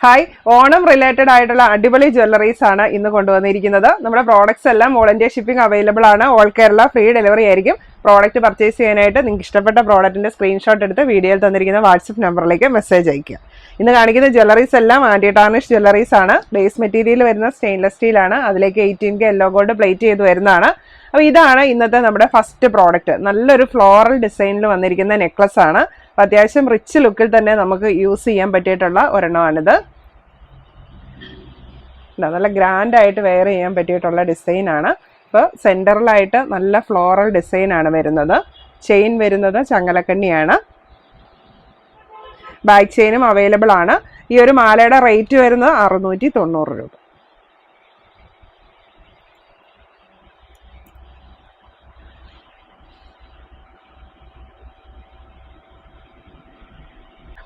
Hi, Onam related ആയിട്ടുള്ള അടിപൊളി jewelleries ആണ് ഇന്ന് കൊണ്ടുവന്നിരിക്കുന്നത്. നമ്മുടെ പ്രോഡക്ട്സ് എല്ലാം ഓൾ ഇന്ത്യ ഷിപ്പിംഗ് അവൈലബിൾ ആണ്. ഓൾ കേരള ഫ്രീ ഡെലിവറി ആയിരിക്കും. പ്രോഡക്റ്റ് പർച്ചേസ് ചെയ്യാനായിട്ട് നിങ്ങൾക്ക് ഇഷ്ടപ്പെട്ട പ്രോഡക്റ്റിന്റെ സ്ക്രീൻഷോട്ട് എടുത്ത് വീഡിയോയിൽ തന്നിരിക്കുന്ന വാട്സപ്പ് നമ്പറിലേക്ക് മെസ്സേജ് അയക്കുക. ഇന്ന് കാണിക്കുന്ന ജ്വല്ലറീസ് എല്ലാം ആന്റി ടാർണിഷ് ജ്വല്ലറീസ് ആണ്. ബേസ് മെറ്റീരിയൽ വരുന്ന സ്റ്റെയിൻലെസ് സ്റ്റീൽ ആണ്. അതിലേക്ക് 18K യെല്ലോ ഗോൾഡ് പ്ലേറ്റ് ചെയ്ത് വരുന്നതാണ്. അപ്പോൾ ഇതാണ് ഇന്നത്തെ നമ്മുടെ ഫസ്റ്റ് പ്രോഡക്റ്റ്. നല്ലൊരു ഫ്ലോറൽ ഡിസൈനിൽ വന്നിരിക്കുന്ന നെക്ലസ് ആണ്. അത്യാവശ്യം റിച്ച് ലുക്കിൽ തന്നെ നമുക്ക് യൂസ് ചെയ്യാൻ പറ്റിയിട്ടുള്ള ഒരെണ്ണമാണിത്. നല്ല ഗ്രാൻഡ് ആയിട്ട് വെയർ ചെയ്യാൻ പറ്റിയിട്ടുള്ള ഡിസൈൻ ആണ്. ഇപ്പോൾ സെൻറ്ററിലായിട്ട് നല്ല ഫ്ലോറൽ ഡിസൈൻ ആണ് വരുന്നത്. ചെയിൻ വരുന്നത് ചങ്ങലക്കണ്ണിയാണ്. ബാക്ക് ചെയിനും അവൈലബിൾ ആണ്. ഈ ഒരു മാലയുടെ റേറ്റ് വരുന്നത് 690 രൂപ.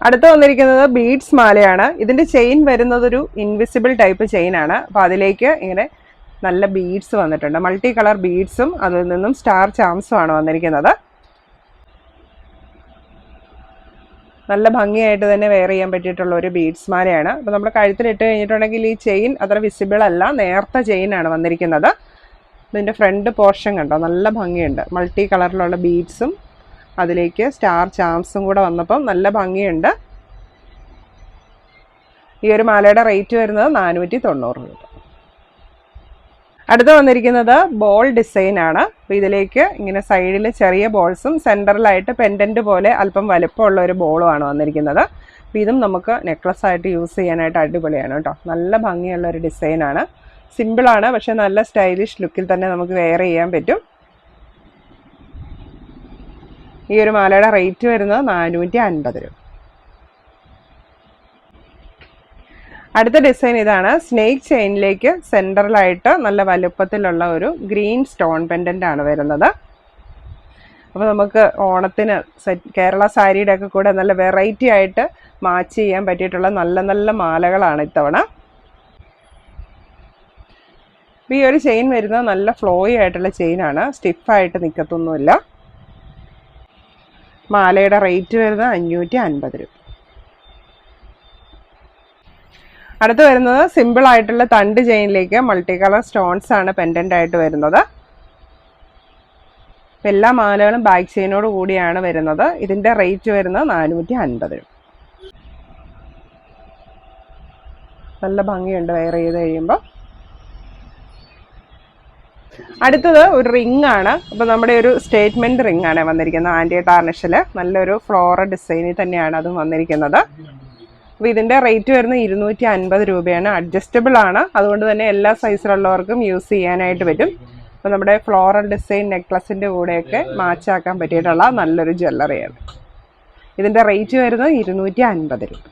അടുത്ത് വന്നിരിക്കുന്നത് ബീഡ്സ് മാലയാണ്. ഇതിന്റെ ചെയിൻ വരുന്നത് ഒരു ഇൻവിസിബിൾ ടൈപ്പ് ചെയിൻ ആണ്. അപ്പോൾ അതിലേക്ക് ഇങ്ങനെ നല്ല ബീഡ്സ് വന്നിട്ടുണ്ട്. മൾട്ടി കളർ ബീഡ്സും അതിൽ നിന്നും സ്റ്റാർ ചാംസും ആണ് വന്നിരിക്കുന്നത്. നല്ല ഭംഗിയായിട്ട് തന്നെ വെയർ ചെയ്യാൻ പറ്റിയിട്ടുള്ള ഒരു ബീഡ്സ് മാലയാണ്. അപ്പോൾ നമ്മൾ കഴുത്തിലിട്ട് കഴിഞ്ഞിട്ടുണ്ടെങ്കിൽ ഈ ചെയിൻ അത്ര വിസിബിൾ അല്ല, നേർത്ത ചെയിൻ ആണ് വന്നിരിക്കുന്നത്. ഇതിന്റെ ഫ്രണ്ട് പോർഷൻ കണ്ടോ, നല്ല ഭംഗിയുണ്ട്. മൾട്ടി കളറിലുള്ള ബീഡ്സും അതിലേക്ക് സ്റ്റാർ ചാംസും കൂടെ വന്നപ്പം നല്ല ഭംഗിയുണ്ട്. ഈ ഒരു മാലയുടെ റേറ്റ് വരുന്നത് 490 രൂപ. അടുത്ത് വന്നിരിക്കുന്നത് ബോൾ ഡിസൈൻ ആണ്. അപ്പോൾ ഇതിലേക്ക് ഇങ്ങനെ സൈഡിൽ ചെറിയ ബോൾസും സെൻറ്ററിലായിട്ട് പെൻഡൻറ്റ് പോലെ അല്പം വലുപ്പമുള്ള ഒരു ബോളും ആണ് വന്നിരിക്കുന്നത്. അപ്പോൾ ഇതും നമുക്ക് നെക്ലസ് ആയിട്ട് യൂസ് ചെയ്യാനായിട്ട് അടിപൊളിയാണ് കേട്ടോ. നല്ല ഭംഗിയുള്ള ഒരു ഡിസൈനാണ്. സിമ്പിളാണ്, പക്ഷെ നല്ല സ്റ്റൈലിഷ് ലുക്കിൽ തന്നെ നമുക്ക് വെയർ ചെയ്യാൻ പറ്റും. ഈ ഒരു മാലയുടെ റേറ്റ് വരുന്നത് 450 രൂപ. അടുത്ത ഡിസൈൻ ഇതാണ്. സ്നേക്ക് ചെയിനിലേക്ക് സെൻറ്ററിലായിട്ട് നല്ല വലുപ്പത്തിലുള്ള ഒരു ഗ്രീൻ സ്റ്റോൺ പെൻഡൻ്റ് ആണ് വരുന്നത്. അപ്പോൾ നമുക്ക് ഓണത്തിന് കേരള സാരിയുടെ ഒക്കെ കൂടെ നല്ല വെറൈറ്റി ആയിട്ട് മാച്ച് ചെയ്യാൻ പറ്റിയിട്ടുള്ള നല്ല നല്ല മാലകളാണ് ഇത്തവണ. ഈ ഒരു ചെയിൻ വരുന്നത് നല്ല ഫ്ലോയി ആയിട്ടുള്ള ചെയിനാണ്. സ്റ്റിഫായിട്ട് നിൽക്കത്തൊന്നുമില്ല. മാലയുടെ റേറ്റ് വരുന്നത് 550 രൂപ. അടുത്ത് വരുന്നത് സിമ്പിൾ ആയിട്ടുള്ള തണ്ട് ചെയിനിലേക്ക് മൾട്ടി കളർ സ്റ്റോൺസ് ആണ് പെൻഡൻ്റ് ആയിട്ട് വരുന്നത്. എല്ലാ മാലകളും ബാക്ക് ചെയിനോട് കൂടിയാണ് വരുന്നത്. ഇതിന്റെ റേറ്റ് വരുന്നത് 450 രൂപ. നല്ല ഭംഗിയുണ്ട് വെയർ ചെയ്ത് കഴിയുമ്പോൾ. അടുത്തത് ഒരു റിംഗ് ആണ്. അപ്പോൾ നമ്മുടെ ഒരു സ്റ്റേറ്റ്മെന്റ് റിംഗ് ആണ് വന്നിരിക്കുന്നത്. ആന്റി ടാർണിഷിൽ നല്ലൊരു ഫ്ലോറൽ ഡിസൈനിൽ തന്നെയാണ് അതും വന്നിരിക്കുന്നത്. അപ്പോൾ ഇതിന്റെ റേറ്റ് വരുന്നത് 250 രൂപയാണ്. അഡ്ജസ്റ്റബിൾ ആണ്, അതുകൊണ്ട് തന്നെ എല്ലാ സൈസിലുള്ളവർക്കും യൂസ് ചെയ്യാനായിട്ട് പറ്റും. അപ്പോൾ നമ്മുടെ ഫ്ലോറൽ ഡിസൈൻ നെക്ലസിന്റെ കൂടെയൊക്കെ മാച്ച് ആക്കാൻ പറ്റിയിട്ടുള്ള നല്ലൊരു ജ്വല്ലറിയാണ്. ഇതിന്റെ റേറ്റ് വരുന്നത് 250 രൂപ.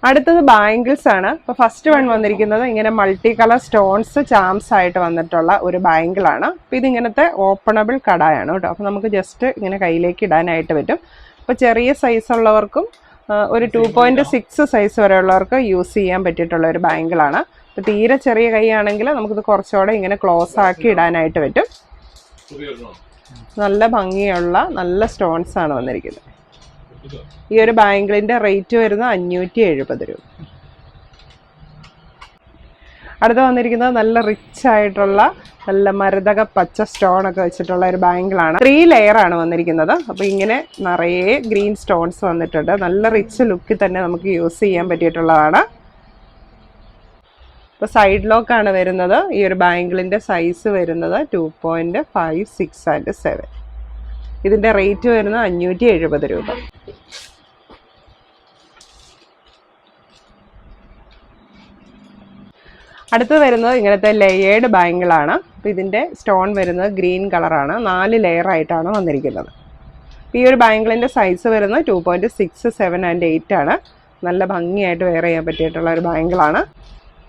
അടുത്തത് ബാംഗിൾസ് ആണ്. ഇപ്പോൾ ഫസ്റ്റ് വൺ വന്നിരിക്കുന്നത് ഇങ്ങനെ മൾട്ടി കളർ സ്റ്റോൺസ് ചാംസ് ആയിട്ട് വന്നിട്ടുള്ള ഒരു ബാംഗിളാണ്. അപ്പോൾ ഇതിങ്ങനത്തെ ഓപ്പണബിൾ കടായാണ് കേട്ടോ. അപ്പോൾ നമുക്ക് ജസ്റ്റ് ഇങ്ങനെ കയ്യിലേക്ക് ഇടാനായിട്ട് പറ്റും. അപ്പോൾ ചെറിയ സൈസ് ഉള്ളവർക്കും ഒരു 2.6 സൈസ് വരെയുള്ളവർക്ക് യൂസ് ചെയ്യാൻ പറ്റിയിട്ടുള്ള ഒരു ബാംഗിളാണ്. അപ്പോൾ തീരെ ചെറിയ കൈ ആണെങ്കിൽ നമുക്കിത് കുറച്ചുകൂടെ ഇങ്ങനെ ക്ലോസ് ആക്കി ഇടാനായിട്ട് പറ്റും. നല്ല ഭംഗിയുള്ള നല്ല സ്റ്റോൺസ് ആണ് വന്നിരിക്കുന്നത്. ഈ ഒരു ബാംഗിളിന്റെ റേറ്റ് വരുന്നത് 570 രൂപ. അടുത്ത് വന്നിരിക്കുന്നത് നല്ല റിച്ച് ആയിട്ടുള്ള നല്ല മരതക പച്ച സ്റ്റോൺ ഒക്കെ വെച്ചിട്ടുള്ള ഒരു ബാംഗിളാണ്. 3 ലെയർ ആണ് വന്നിരിക്കുന്നത്. അപ്പോൾ ഇങ്ങനെ നിറയെ ഗ്രീൻ സ്റ്റോൺസ് വന്നിട്ടുണ്ട്. നല്ല റിച്ച് ലുക്കിൽ തന്നെ നമുക്ക് യൂസ് ചെയ്യാൻ പറ്റിയിട്ടുള്ളതാണ്. ഇപ്പോൾ സൈഡ് ലോക്ക് ആണ് വരുന്നത്. ഈ ഒരു ബാംഗിളിന്റെ സൈസ് വരുന്നത് 2.5, 6 and 7. ഇതിന്റെ റേറ്റ് വരുന്നത് 570 രൂപ. അടുത്ത് വരുന്നത് ഇങ്ങനത്തെ ലെയേർഡ് ബാംഗിളാണ്. അപ്പോൾ ഇതിന്റെ സ്റ്റോൺ വരുന്നത് ഗ്രീൻ കളറാണ്. 4 ലെയർ ആയിട്ടാണ് വന്നിരിക്കുന്നത്. ഈ ഒരു ബാംഗിളിന്റെ സൈസ് വരുന്നത് 2.6, 7 and 8 ആണ്. നല്ല ഭംഗിയായിട്ട് വെയർ ചെയ്യാൻ പറ്റിയിട്ടുള്ള ഒരു ബാംഗിളാണ്.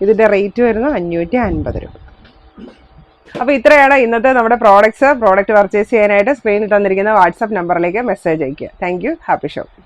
ഇതിന്റെ റേറ്റ് വരുന്നത് 550 രൂപ. അപ്പോൾ ഇത്രയാണ് ഇന്നത്തെ നമ്മുടെ പ്രോഡക്റ്റ് പർച്ചേസ് ചെയ്യാനായിട്ട് സ്ക്രീനിൽ തന്നിരിക്കുന്ന വാട്സപ്പ് നമ്പറിലേക്ക് മെസ്സേജ് അയയ്ക്കുക. Thank you. Happy shopping.